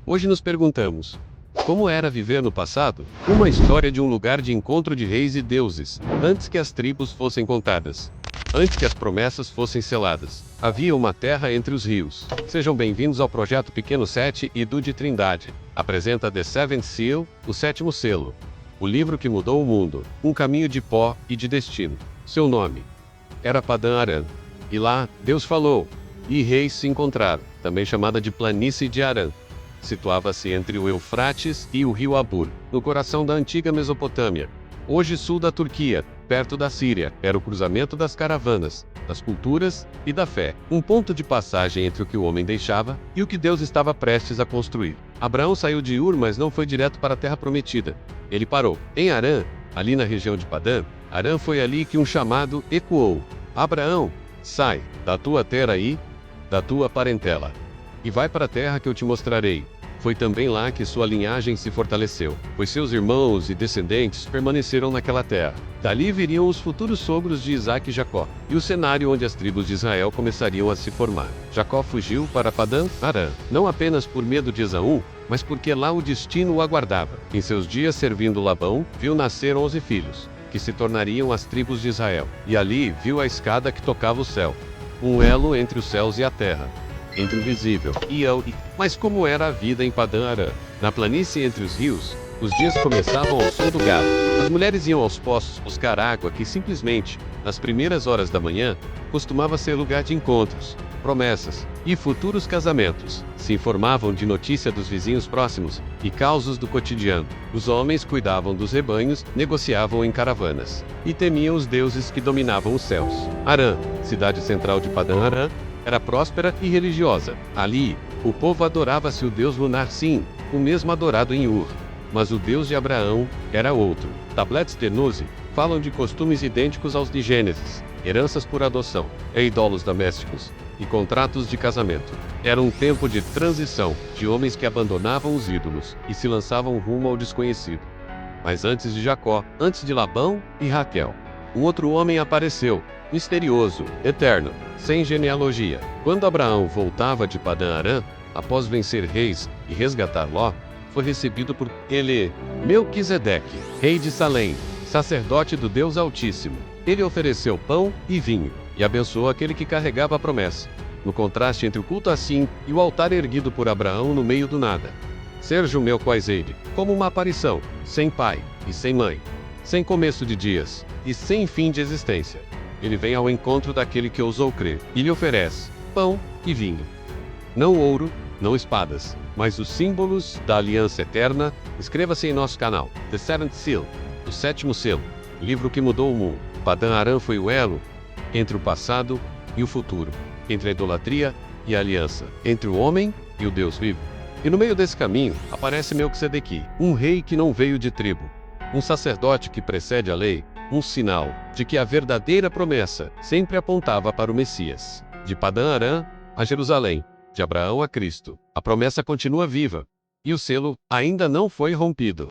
Hoje nos perguntamos: como era viver no passado? Uma história de um lugar de encontro de reis e deuses, antes que as tribos fossem contadas. Antes que as promessas fossem seladas, havia uma terra entre os rios. Sejam bem-vindos ao projeto Pequeno 7 e Edu de Trindade. Apresenta The Seventh Seal, o sétimo selo. O livro que mudou o mundo. Um caminho de pó e de destino. Seu nome era Padã Arã. E lá, Deus falou, e reis se encontraram, também chamada de Planície de Arã. Situava-se entre o Eufrates e o rio Abur, no coração da antiga Mesopotâmia, hoje sul da Turquia, perto da Síria. Era o cruzamento das caravanas, das culturas e da fé, um ponto de passagem entre o que o homem deixava e o que Deus estava prestes a construir. Abraão saiu de Ur, mas não foi direto para a terra prometida. Ele parou em Arã, ali na região de Padã. Arã foi ali que um chamado ecoou: Abraão, sai da tua terra e da tua parentela, e vai para a terra que eu te mostrarei. Foi também lá que sua linhagem se fortaleceu, pois seus irmãos e descendentes permaneceram naquela terra. Dali viriam os futuros sogros de Isaque e Jacó, e o cenário onde as tribos de Israel começariam a se formar. Jacó fugiu para Padã Arã, não apenas por medo de Esaú, mas porque lá o destino o aguardava. Em seus dias servindo Labão, viu nascer 11 filhos, que se tornariam as tribos de Israel. E ali viu a escada que tocava o céu, um elo entre os céus e a terra, entre o visível e o... Mas como era a vida em Padã Arã? Na planície entre os rios, os dias começavam ao som do galo. As mulheres iam aos poços buscar água que simplesmente, nas primeiras horas da manhã, costumava ser lugar de encontros, promessas e futuros casamentos. Se informavam de notícia dos vizinhos próximos e causos do cotidiano. Os homens cuidavam dos rebanhos, negociavam em caravanas e temiam os deuses que dominavam os céus. Arã, cidade central de Padã Arã, era próspera e religiosa. Ali, o povo adorava-se o deus lunar Sim, o mesmo adorado em Ur. Mas o Deus de Abraão era outro. Tabletes de Nuzi falam de costumes idênticos aos de Gênesis, heranças por adoção, ídolos domésticos e contratos de casamento. Era um tempo de transição, de homens que abandonavam os ídolos e se lançavam rumo ao desconhecido. Mas antes de Jacó, antes de Labão e Raquel, um outro homem apareceu, misterioso, eterno, sem genealogia. Quando Abraão voltava de Padã Arã, após vencer reis e resgatar Ló, foi recebido por Melquisedeque, rei de Salém, sacerdote do Deus Altíssimo. Ele ofereceu pão e vinho, e abençoou aquele que carregava a promessa. No contraste entre o culto a Sim e o altar erguido por Abraão no meio do nada. Sérgio Melquisedeque, como uma aparição, sem pai e sem mãe, sem começo de dias e sem fim de existência. Ele vem ao encontro daquele que ousou crer, e lhe oferece pão e vinho. Não ouro, não espadas, mas os símbolos da aliança eterna. Inscreva-se em nosso canal, The Seventh Seal, o sétimo selo, livro que mudou o mundo. Padã Arã foi o elo entre o passado e o futuro, entre a idolatria e a aliança, entre o homem e o Deus vivo. E no meio desse caminho, aparece Melquisedeque, um rei que não veio de tribo, um sacerdote que precede a lei, um sinal de que a verdadeira promessa sempre apontava para o Messias. De Padã Arã a Jerusalém, de Abraão a Cristo, a promessa continua viva, e o selo ainda não foi rompido.